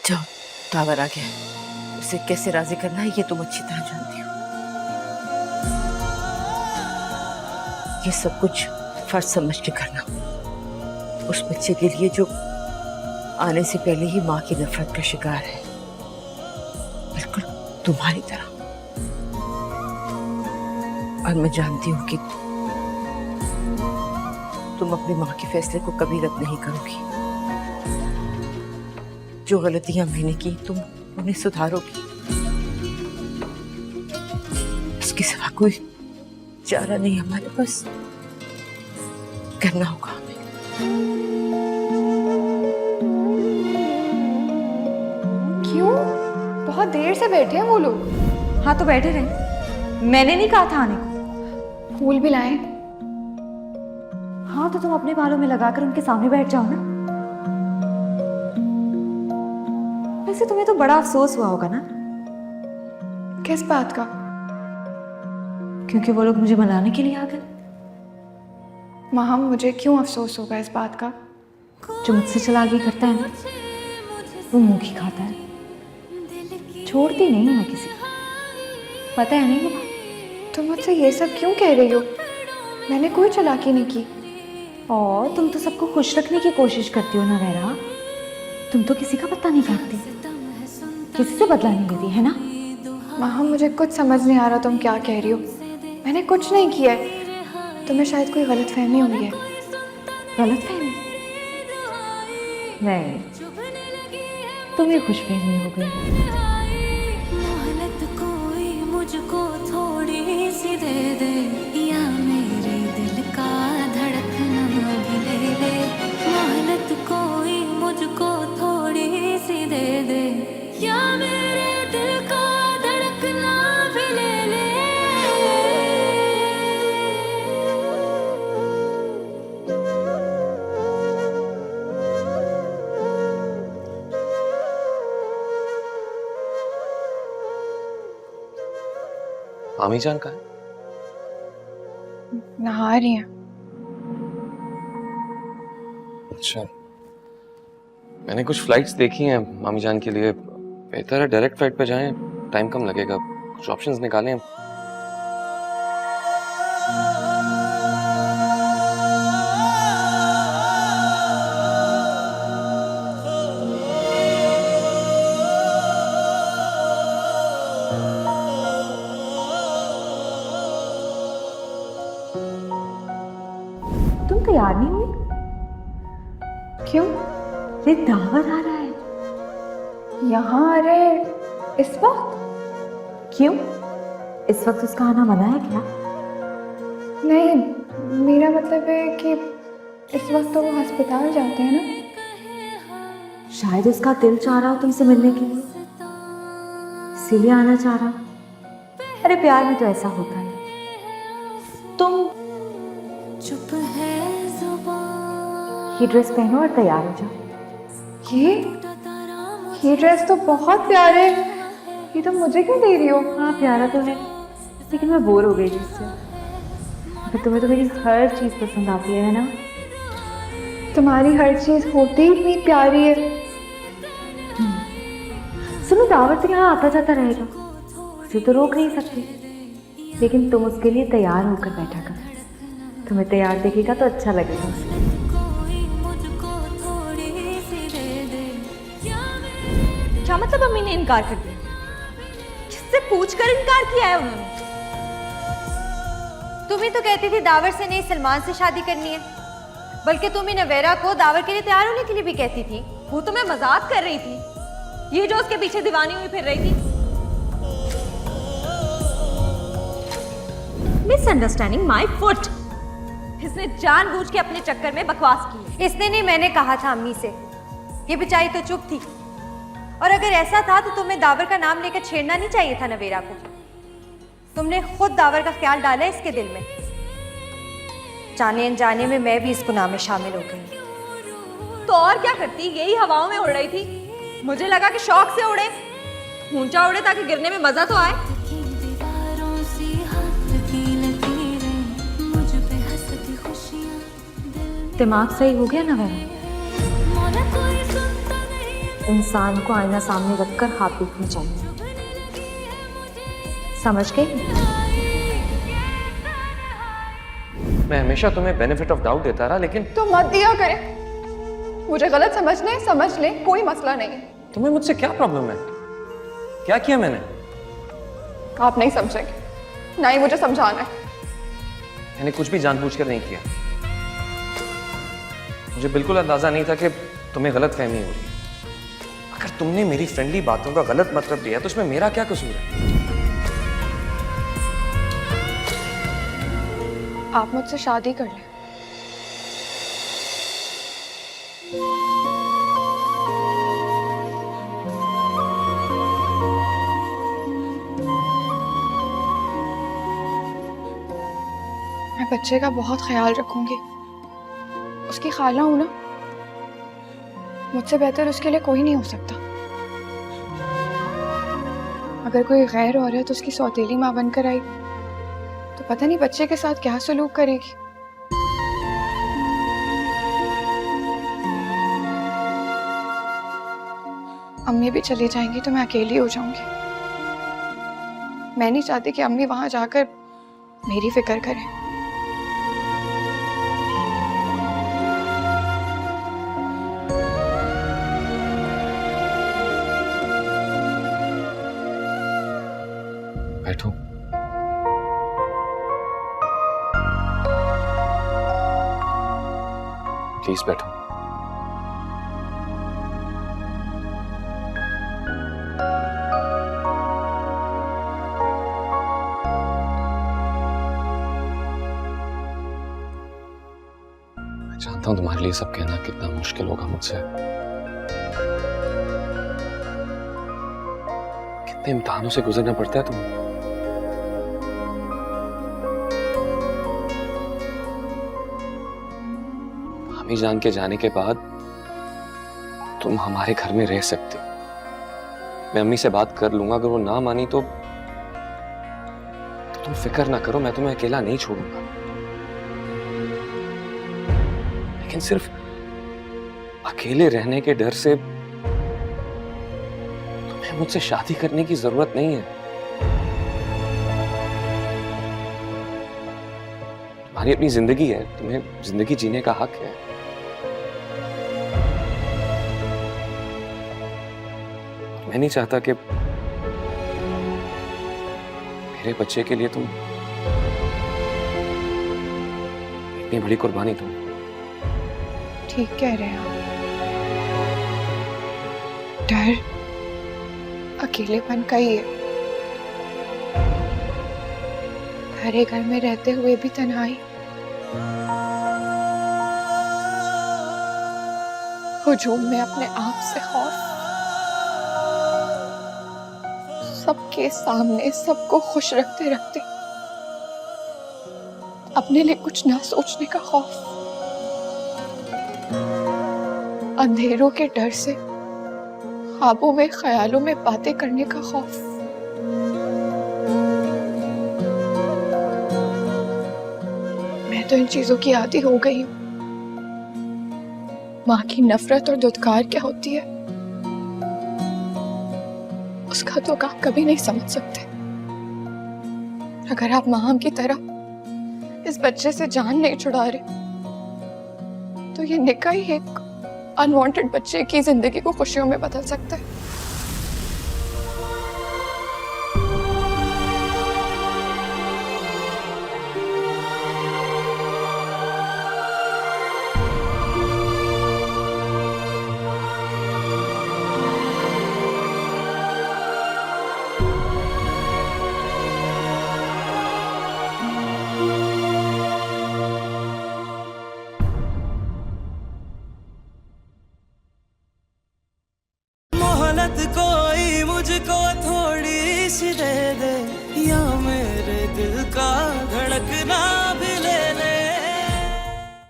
जाओ, टावर आ गया। उसे कैसे राजी करना है ये तुम अच्छी तरह जानती हो। ये सब कुछ फर्ज समझ के करना, उस बच्चे के लिए जो आने से पहले ही माँ की नफरत का शिकार है, बिल्कुल तुम्हारी तरह। और मैं जानती हूँ कि तुम अपनी माँ के फैसले को कभी रद्द नहीं करोगी। जो गलतियां मैंने की तुम उन्हें सुधारोगी। इसके सिवा कोई चारा नहीं हमारे पास, करना होगा हमें। क्यों? बहुत देर से बैठे हैं वो लोग। हाँ तो बैठे रहे, मैंने नहीं कहा था आने को। फूल भी लाए। हाँ तो तुम अपने बालों में लगाकर उनके सामने बैठ जाओ ना। वैसे तुम्हें तो बड़ा अफसोस हुआ होगा ना। किस बात का? क्योंकि वो लोग मुझे मनाने के लिए आ गए। माँ, मुझे क्यों अफसोस होगा इस बात का? जो मुझसे चलाकी करता है ना, वो मुंह की खाता है। छोड़ती नहीं हूं मैं किसी को, पता है नहीं ये बात? तुम मुझसे ये सब क्यों कह रही हो? मैंने कोई चालाकी नहीं की। और तुम तो सबको खुश रखने की कोशिश करती हो ना वैरा। तुम तो किसी का पता नहीं काटती, किसी से बदला नहीं लेती है ना। माँ, मुझे कुछ समझ नहीं आ रहा तुम क्या कह रही हो। मैंने कुछ नहीं किया है। तुम्हें शायद कोई गलतफहमी हुई है। गलतफहमी? नहीं, तुम्हें खुशफहमी हो गई। मोहलत कोई मुझको थोड़ी सी दे दे, या मेरे दिल का धड़कना भी ले ले। मोहलत कोई मुझको थोड़ी सी दे दे, या मेरे दिल का धड़कना भी ले ले। मामी जान कहाँ है? नहा रही हैं। अच्छा, मैंने कुछ फ्लाइट्स देखी हैं मामी जान के लिए। बेहतर है डायरेक्ट फ्लाइट पे जाएं, टाइम कम लगेगा। कुछ ऑप्शंस निकालें। तुम तैयार नहीं हुई? क्यों? ये दावत आ रहा है। यहाँ आ रहे इस वक्त? क्यों? इस वक्त उसका आना मना है क्या? नहीं, मेरा मतलब है कि इस वक्त तो वो अस्पताल जाते हैं ना। शायद उसका दिल चाह रहा हो तुमसे मिलने के लिए, इसीलिए आना चाह रहा। अरे प्यार में तो ऐसा होता है। तुम चुप है जुबान, ये ड्रेस पहनो और तैयार हो जाओ। ये ड्रेस तो बहुत प्यारे है। ये तो मुझे क्यों दे रही हो? हाँ प्यारा तो है, लेकिन मैं बोर हो गई जिससे। अगर तुम्हें तो मेरी हर चीज़ पसंद आती है ना। तुम्हारी हर चीज होती ही इतनी प्यारी है। सुनो, दावत तो यहाँ आता जाता रहेगा, उसे तो रोक नहीं सकती। लेकिन तुम उसके लिए तैयार होकर बैठा कर। तुम्हें तैयार देखेगा तो अच्छा लगेगा उसे। कोई मुझको थोड़ी सी दे दे, या मेरे क्या मतलब अम्मी ने इनकार कर दिया? किससे पूछकर इनकार किया है उन्होंने? तुम ही तो कहती थी दावर से नहीं सलमान से शादी करनी है। बल्कि तुम ही नवेरा को दावर के लिए तैयार होने के लिए भी कहती थी। वो तो मैं मजाक कर रही थी, ये जो उसके पीछे दीवानी हुई फिर रही थी। Misunderstanding my foot. इसने जानबूझ के अपने चक्कर में बकवास की। इसने नहीं, मैंने कहा था अम्मी से। ये बेचारी तो चुप थी। और अगर ऐसा था तो तुम्हें दावर का नाम लेकर छेड़ना नहीं चाहिए था नवेरा को। तुमने खुद दावर का ख्याल डाला इसके दिल में। जाने अनजाने में मैं भी इस गुनाह में शामिल हो गई। तो और क्या करती, यही हवाओं में उड़ रही थी। मुझे लगा कि शौक से उड़े, ऊंचा उड़े ताकि गिरने में मजा तो आए। की दीवारों सी हाथ की लकीरें, मुझ पे हंसती खुशियां दिल दिमाग सही हो गया ना वैरा? मौला कोई सुनता नहीं इंसान को आईना सामने रखकर हाथ देखने चाहिए। समझ गए? मैं हमेशा तुम्हें बेनिफिट ऑफ डाउट देता रहा, लेकिन तो मत दिया करें। मुझे गलत समझ लें, कोई मसला नहीं है। तुम्हें मुझसे क्या प्रॉब्लम है? क्या किया मैंने? आप नहीं समझेंगे, ना ही मुझे समझाना है। मैंने कुछ भी जानबूझकर नहीं किया। मुझे बिल्कुल अंदाजा नहीं था कि तुम्हें गलत फहमी हो रही है। अगर तुमने मेरी फ्रेंडली बातों का गलत मतलब दिया तो उसमें मेरा क्या कसूर है? आप मुझसे शादी कर लें। मैं बच्चे का बहुत ख्याल रखूंगी। उसकी खाला हूं ना, मुझसे बेहतर उसके लिए कोई नहीं हो सकता। अगर कोई गैर औरत उसकी सौतेली माँ बनकर आई तो पता नहीं बच्चे के साथ क्या सलूक करेगी। अम्मी भी चली जाएंगी तो मैं अकेली हो जाऊंगी। मैं नहीं चाहती कि अम्मी वहां जाकर मेरी फिक्र करें। बैठो। प्लीज बैठो। मैं जानता हूं तुम्हारे लिए सब कहना कितना मुश्किल होगा मुझसे। कितने इम्तिहानों से गुजरना पड़ता है तुम्हें। अम्मी जान के जाने के बाद तुम हमारे घर में रह सकते हो। मैं अम्मी से बात कर लूंगा, अगर वो ना मानी तो तुम फिक्र ना करो, मैं तुम्हें अकेला नहीं छोड़ूंगा। लेकिन सिर्फ अकेले रहने के डर से तुम्हें मुझसे शादी करने की जरूरत नहीं है। तुम्हारी अपनी जिंदगी है, तुम्हें जिंदगी जीने का हक है। मैं नहीं चाहता कि मेरे बच्चे के लिए तुम इतनी बड़ी कुर्बानी दो। ठीक कह रहे हैं आप। डर अकेलेपन का ही है। भरे घर में रहते हुए भी तन्हाई, हुजूम में अपने आप से खौफ, सबके सामने सबको खुश रखते रखते अपने लिए कुछ ना सोचने का खौफ, अंधेरों के डर से ख्वाबों में ख्यालों में बातें करने का खौफ। मैं तो इन चीजों की आदी हो गई हूं। माँ की नफरत और दुत्कार क्या होती है उसका तो आप कभी नहीं समझ सकते। अगर आप माँ की तरह इस बच्चे से जान नहीं छुड़ा रहे तो ये निकाह ही एक अनवांटेड बच्चे की जिंदगी को खुशियों में बदल सकता है।